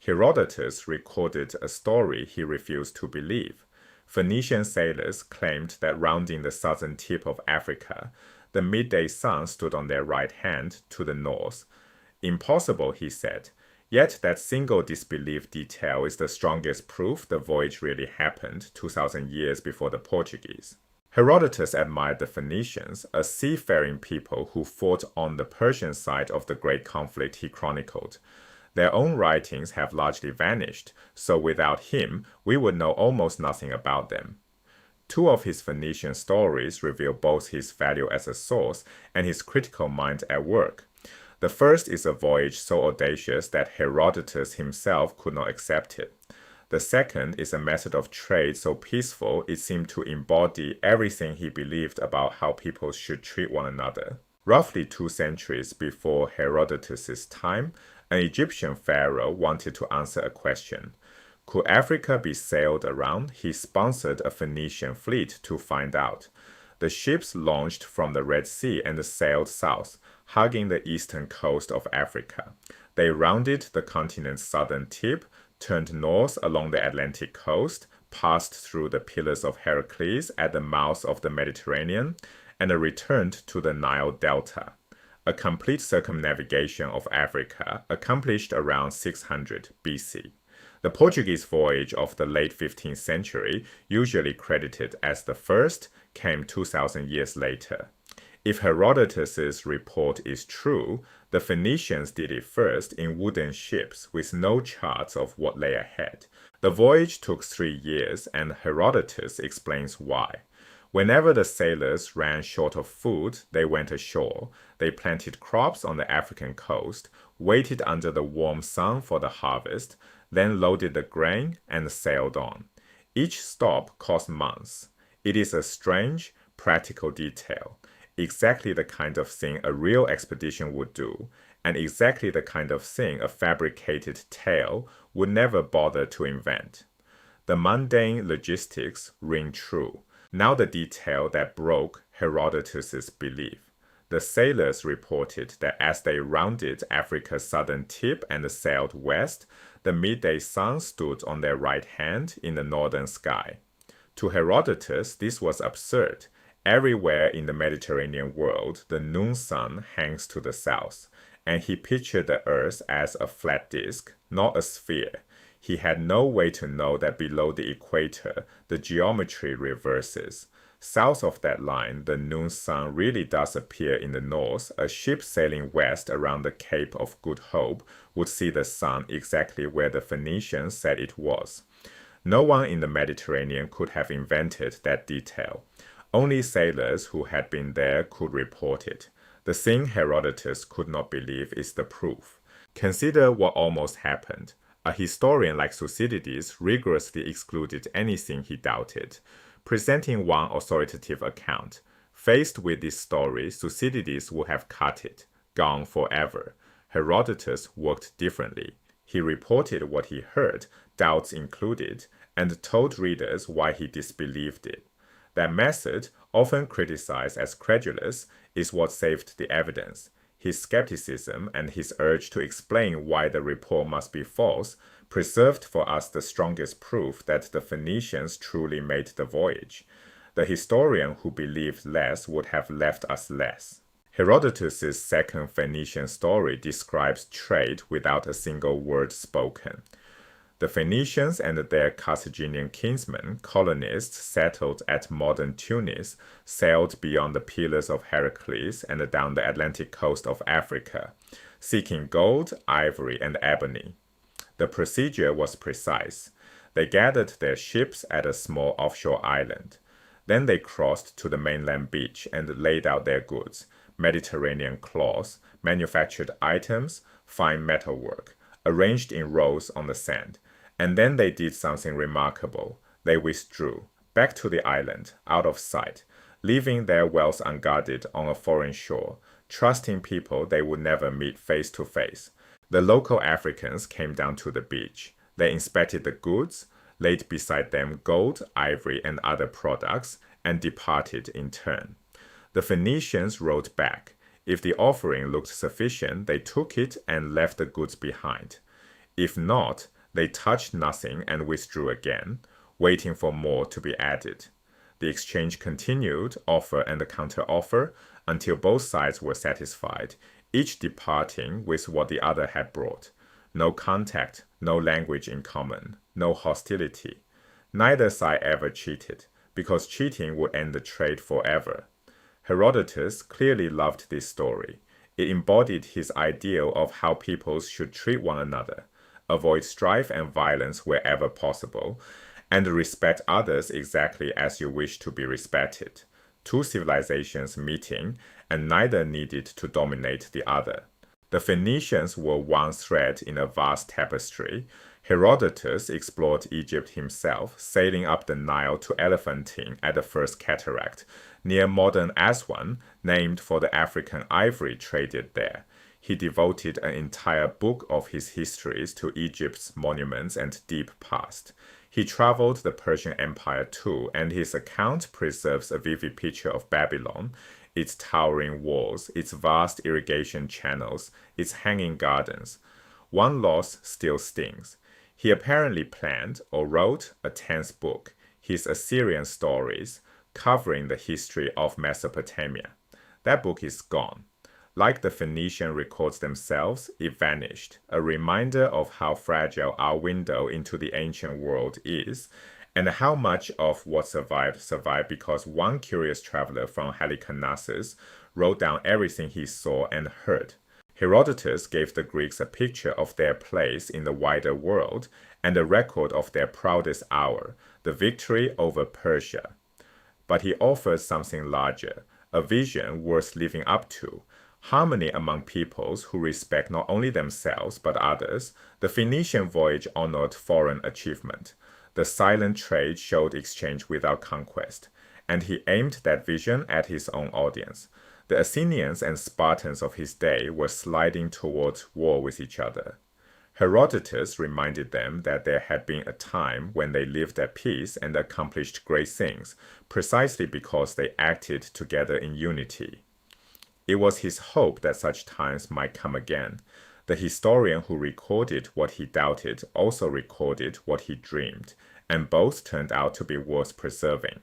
Herodotus recorded a story he refused to believe. Phoenician sailors claimed that rounding the southern tip of Africa, the midday sun stood on their right hand to the north. Impossible, he said. Yet that single disbelieved detail is the strongest proof the voyage really happened 2,000 years before the Portuguese. Herodotus admired the Phoenicians, a seafaring people who fought on the Persian side of the great conflict he chronicled. Their own writings have largely vanished, so without him, we would know almost nothing about them. Two of his Phoenician stories reveal both his value as a source and his critical mind at work. The first is a voyage so audacious that Herodotus himself could not accept it. The second is a method of trade so peaceful it seemed to embody everything he believed about how people should treat one another. Roughly 2 centuries before Herodotus' time, an Egyptian pharaoh wanted to answer a question. Could Africa be sailed around? He sponsored a Phoenician fleet to find out. The ships launched from the Red Sea and sailed south, hugging the eastern coast of Africa. They rounded the continent's southern tip, turned north along the Atlantic coast, passed through the Pillars of Heracles at the mouth of the Mediterranean, and returned to the Nile Delta. A complete circumnavigation of Africa accomplished around 600 BC. The Portuguese voyage of the late 15th century, usually credited as the first, came 2,000 years later. If Herodotus' report is true, the Phoenicians did it first in wooden ships with no charts of what lay ahead. The voyage took 3 years, and Herodotus explains why. Whenever the sailors ran short of food, they went ashore. They planted crops on the African coast, waited under the warm sun for the harvest, then loaded the grain and sailed on. Each stop cost months. It is a strange, practical detail. Exactly the kind of thing a real expedition would do, and exactly the kind of thing a fabricated tale would never bother to invent. The mundane logistics ring true. Now the detail that broke Herodotus' belief. The sailors reported that as they rounded Africa's southern tip and sailed west, the midday sun stood on their right hand in the northern sky. To Herodotus, this was absurd. Everywhere in the Mediterranean world, the noon sun hangs to the south, and he pictured the earth as a flat disk, not a sphere. He had no way to know that below the equator, the geometry reverses. South of that line, the noon sun really does appear in the north. A ship sailing west around the Cape of Good Hope would see the sun exactly where the Phoenicians said it was. No one in the Mediterranean could have invented that detail. Only sailors who had been there could report it. The thing Herodotus could not believe is the proof. Consider what almost happened. A historian like Thucydides rigorously excluded anything he doubted, presenting one authoritative account. Faced with this story, Thucydides would have cut it, gone forever. Herodotus worked differently. He reported what he heard, doubts included, and told readers why he disbelieved it. That method, often criticized as credulous, is what saved the evidence. His skepticism and his urge to explain why the report must be false preserved for us the strongest proof that the Phoenicians truly made the voyage. The historian who believed less would have left us less. Herodotus' second Phoenician story describes trade without a single word spoken. The Phoenicians and their Carthaginian kinsmen, colonists settled at modern Tunis, sailed beyond the Pillars of Heracles and down the Atlantic coast of Africa, seeking gold, ivory, and ebony. The procedure was precise. They gathered their ships at a small offshore island. Then they crossed to the mainland beach and laid out their goods, Mediterranean cloths, manufactured items, fine metalwork, arranged in rows on the sand. And then they did something remarkable. They withdrew, back to the island, out of sight, leaving their wealth unguarded on a foreign shore, trusting people they would never meet face to face. The local Africans came down to the beach. They inspected the goods, laid beside them gold, ivory, and other products, and departed in turn. The Phoenicians wrote back. If the offering looked sufficient, they took it and left the goods behind. If not, They touched nothing and withdrew again, waiting for more to be added. The exchange continued, offer and counter-offer, until both sides were satisfied, each departing with what the other had brought. No contact, no language in common, no hostility. Neither side ever cheated, because cheating would end the trade forever. Herodotus clearly loved this story. It embodied his ideal of how peoples should treat one another, avoid strife and violence wherever possible, and respect others exactly as you wish to be respected. Two civilizations meeting, and neither needed to dominate the other. The Phoenicians were one thread in a vast tapestry. Herodotus explored Egypt himself, sailing up the Nile to Elephantine at the First Cataract, near modern Aswan, named for the African ivory traded there. He devoted an entire book of his histories to Egypt's monuments and deep past. He traveled the Persian Empire too, and his account preserves a vivid picture of Babylon, its towering walls, its vast irrigation channels, its hanging gardens. One loss still stings. He apparently planned or wrote a 10th book, his Assyrian stories, covering the history of Mesopotamia. That book is gone. Like the Phoenician records themselves, it vanished, a reminder of how fragile our window into the ancient world is, and how much of what survived because one curious traveler from Halicarnassus wrote down everything he saw and heard. Herodotus gave the Greeks a picture of their place in the wider world and a record of their proudest hour, the victory over Persia. But he offers something larger, a vision worth living up to, harmony among peoples who respect not only themselves but others. The Phoenician voyage honored foreign achievement. The silent trade showed exchange without conquest, and he aimed that vision at his own audience. The Athenians and Spartans of his day were sliding towards war with each other. Herodotus reminded them that there had been a time when they lived at peace and accomplished great things, precisely because they acted together in unity. It was his hope that such times might come again. The historian who recorded what he doubted also recorded what he dreamed, and both turned out to be worth preserving.